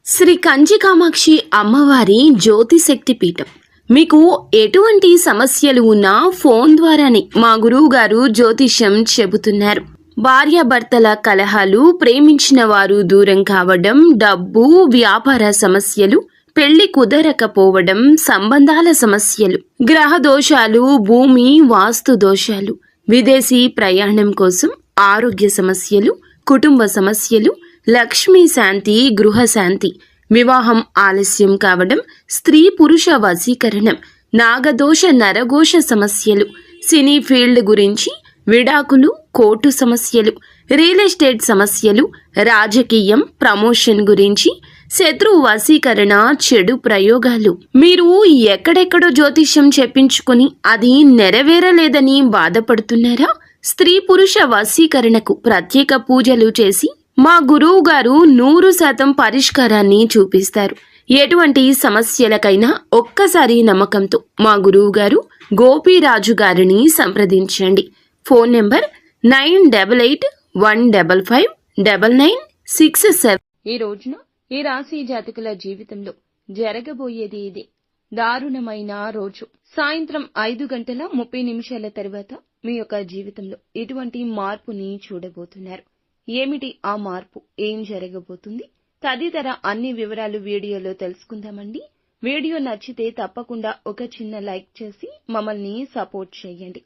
శ్రీ కంచి కామాక్షి అమ్మవారి జ్యోతిశక్తి పీఠం. మీకు ఎటువంటి సమస్యలు ఉన్నా ఫోన్ ద్వారానే మా గురువు గారు జ్యోతిష్యం చెబుతున్నారు. భార్యాభర్తల కలహాలు, ప్రేమించిన వారు దూరం కావడం, డబ్బు, వ్యాపార సమస్యలు, పెళ్లి కుదరకపోవడం, సంబంధాల సమస్యలు, గ్రహ దోషాలు, భూమి వాస్తు దోషాలు, విదేశీ ప్రయాణం కోసం, ఆరోగ్య సమస్యలు, కుటుంబ సమస్యలు, లక్ష్మీ శాంతి, గృహ శాంతి, వివాహం ఆలస్యం కావడం, స్త్రీ పురుష వశీకరణం, నాగదోష నరఘోష సమస్యలు, సినీ ఫీల్డ్ గురించి, విడాకులు, కోర్టు సమస్యలు, రియల్ ఎస్టేట్ సమస్యలు, రాజకీయం, ప్రమోషన్ గురించి, శత్రు వశీకరణ, చెడు ప్రయోగాలు. మీరు ఎక్కడెక్కడో జ్యోతిష్యం చెప్పించుకుని అది నెరవేరలేదని బాధపడుతున్నారా? స్త్రీ పురుష వశీకరణకు ప్రత్యేక పూజలు చేసి మా గురువు గారు 100% పరిష్కారాన్ని చూపిస్తారు. ఎటువంటి సమస్యలకైనా ఒక్కసారి నమ్మకంతో మా గురువు గారు గోపీరాజు గారిని సంప్రదించండి. Phone number 9815559967. ఈ రోజున ఈ రాశి జాతకుల జీవితంలో జరగబోయేది ఇది. దారుణమైన రోజు. సాయంత్రం 5:30 తర్వాత మీ యొక్క జీవితంలో ఇటువంటి మార్పుని చూడబోతున్నారు. ఏమిటి ఆ మార్పు? ఏం జరగబోతుంది? తదితర అన్ని వివరాలు వీడియోలో తెలుసుకుందామండి. వీడియో నచ్చితే తప్పకుండా ఒక చిన్న లైక్ చేసి మమ్మల్ని సపోర్ట్ చేయండి.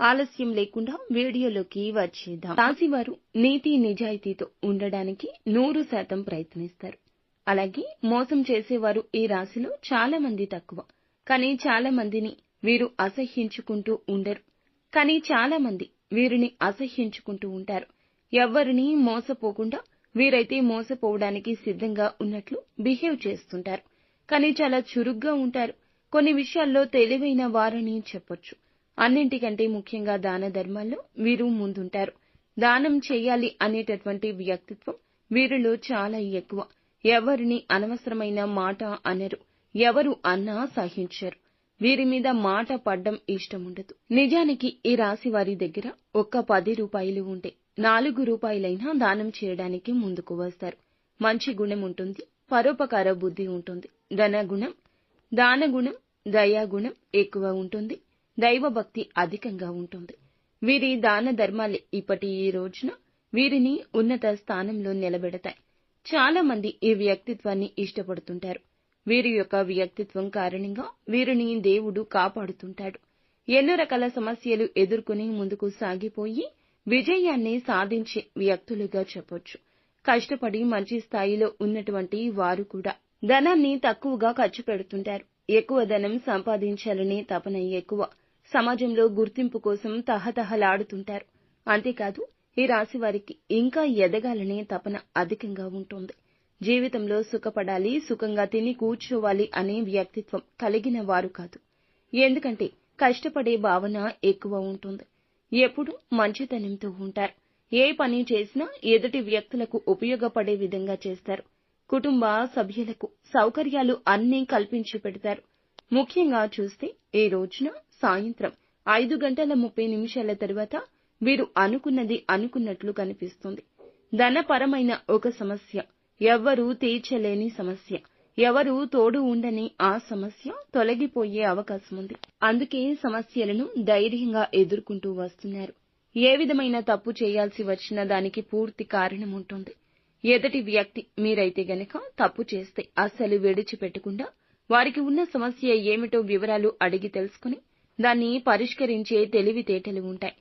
ఆలస్యం లేకుండా వీడియోలోకి వచ్చేద్దాం. రాశివారు నీతి నిజాయితీతో ఉండడానికి 100% ప్రయత్నిస్తారు. అలాగే మోసం చేసేవారు ఈ రాశిలో చాలా మంది తక్కువ. కానీ చాలా మందిని వీరు అసహ్యించుకుంటూ ఉండరు. కానీ చాలా మంది వీరిని అసహ్యించుకుంటూ ఉంటారు. ఎవ్వరిని మోసపోకుండా వీరైతే మోసపోవడానికి సిద్ధంగా ఉన్నట్లు బిహేవ్ చేస్తుంటారు. కానీ చాలా చురుగ్గా ఉంటారు. కొన్ని విషయాల్లో తెలివైన వారని చెప్పొచ్చు. అన్నింటికంటే ముఖ్యంగా దాన ధర్మాల్లో వీరు ముందుంటారు. దానం చేయాలి అనేటటువంటి వ్యక్తిత్వం వీరిలో చాలా ఎక్కువ. ఎవరిని అనవసరమైన మాట అనరు. ఎవరు అన్నా సహించరు. వీరి మీద మాట పడ్డం ఇష్టముండదు. నిజానికి ఈ రాశి వారి దగ్గర ఒక్క 10 రూపాయలు ఉంటే 4 రూపాయలైనా దానం చేయడానికి ముందుకు వస్తారు. మంచి గుణం ఉంటుంది. పరోపకార బుద్ధి ఉంటుంది. ధనగుణం, దానగుణం, దయాగుణం ఎక్కువ ఉంటుంది. దైవభక్తి అధికంగా ఉంటుంది. వీరి దాన ధర్మాలే ఇప్పటి ఈ రోజున వీరిని ఉన్నత స్థానంలో నిలబెడతాయి. చాలా మంది ఈ వ్యక్తిత్వాన్ని ఇష్టపడుతుంటారు. వీరి యొక్క వ్యక్తిత్వం కారణంగా వీరిని దేవుడు కాపాడుతుంటాడు. ఎన్నో రకాల సమస్యలు ఎదుర్కొని ముందుకు సాగిపోయి విజయాన్ని సాధించే వ్యక్తులుగా చెప్పొచ్చు. కష్టపడి మంచి స్థాయిలో ఉన్నటువంటి వారు కూడా ధనాన్ని తక్కువగా ఖర్చు పెడుతుంటారు. ఎక్కువ ధనం సంపాదించాలనే తపన ఎక్కువ. సమాజంలో గుర్తింపు కోసం తహతహలాడుతుంటారు. అంతేకాదు ఈ రాశి వారికి ఇంకా ఎదగాలనే తపన అధికంగా ఉంటుంది. జీవితంలో సుఖపడాలి, సుఖంగా తిని కూర్చోవాలి అనే వ్యక్తిత్వం కలిగిన వారు కాదు. ఎందుకంటే కష్టపడే భావన ఎక్కువ ఉంటుంది. ఎప్పుడు మంచితనంతో ఉంటారు. ఏ పని చేసినా ఎదుటి వ్యక్తులకు ఉపయోగపడే విధంగా చేస్తారు. కుటుంబ సభ్యులకు సౌకర్యాలు అన్నీ కల్పించి పెడతారు. ముఖ్యంగా చూస్తే ఈ రోజున సాయంత్రం 5:30 తర్వాత వీరు అనుకున్నది అనుకున్నట్లు కనిపిస్తుంది. ధనపరమైన ఒక సమస్య, ఎవ్వరూ తీర్చలేని సమస్య, ఎవరు తోడు ఉండని ఆ సమస్య తొలగిపోయే అవకాశం ఉంది. అందుకే సమస్యలను ధైర్యంగా ఎదుర్కొంటూ వస్తున్నారు. ఏ విధమైన తప్పు చేయాల్సి వచ్చినా దానికి పూర్తి కారణం ఉంటుంది. ఎదుటి వ్యక్తి మీరైతే గనక తప్పు చేస్తే అస్సలు విడిచిపెట్టకుండా వారికి ఉన్న సమస్య ఏమిటో వివరాలు అడిగి తెలుసుకుని దాన్ని పరిష్కరించే తెలివితేటలు ఉంటాయి.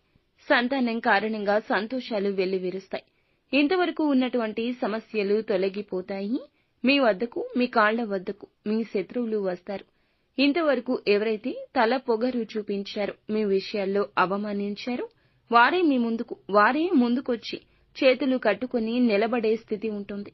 సంతానం కారణంగా సంతోషాలు వెల్లివిరుస్తాయి. ఇంతవరకు ఉన్నటువంటి సమస్యలు తొలగిపోతాయి. మీ వద్దకు, మీ కాళ్ల వద్దకు మీ శత్రువులు వస్తారు. ఇంతవరకు ఎవరైతే తల పొగరు చూపించారో, మీ విషయాల్లో అవమానించారో వారే ముందుకొచ్చి చేతులు కట్టుకుని నిలబడే స్థితి ఉంటుంది.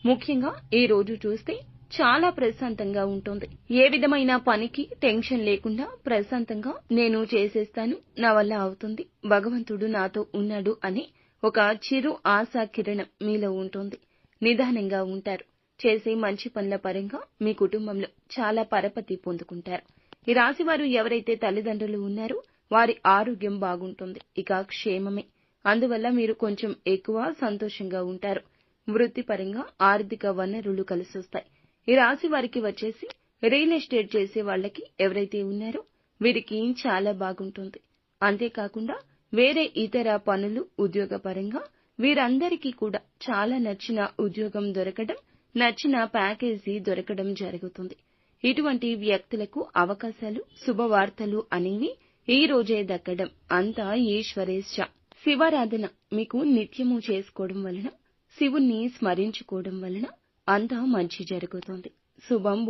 ముఖ్యంగా ఈ రోజు చూస్తే చాలా ప్రశాంతంగా ఉంటుంది. ఏ విధమైన పనికి టెన్షన్ లేకుండా ప్రశాంతంగా నేను చేసేస్తాను, నా వల్ల అవుతుంది, భగవంతుడు నాతో ఉన్నాడు అని ఒక చిరు ఆశా కిరణం మీలో ఉంటుంది. నిదానంగా ఉంటారు. చేసే మంచి పనుల పరంగా మీ కుటుంబంలో చాలా పరపతి పొందుకుంటారు. ఈ రాశివారు ఎవరైతే తల్లిదండ్రులు ఉన్నారో వారి ఆరోగ్యం బాగుంటుంది. ఇక క్షేమమే. అందువల్ల మీరు కొంచెం ఎక్కువ సంతోషంగా ఉంటారు. వృత్తిపరంగా ఆర్థిక వనరులు కలిసొస్తాయి. ఈ రాశి వారికి వచ్చేసి రియల్ ఎస్టేట్ చేసే వాళ్ళకి ఎవరైతే ఉన్నారో వీరికి చాలా బాగుంటుంది. అంతేకాకుండా వేరే ఇతర పనులు ఉద్యోగపరంగా వీరందరికీ కూడా చాలా నచ్చిన ఉద్యోగం దొరకడం, నచ్చిన ప్యాకేజీ దొరకడం జరుగుతుంది. ఇటువంటి వ్యక్తులకు అవకాశాలు, శుభవార్తలు అనేవి ఈ రోజే దక్కడం అంతా ఈశ్వరేచ్ఛ. శివారాధన మీకు నిత్యము చేసుకోవడం వలన, శివుణ్ణి స్మరించుకోవడం వలన అంతా మంచి జరుగుతుంది. శుభం.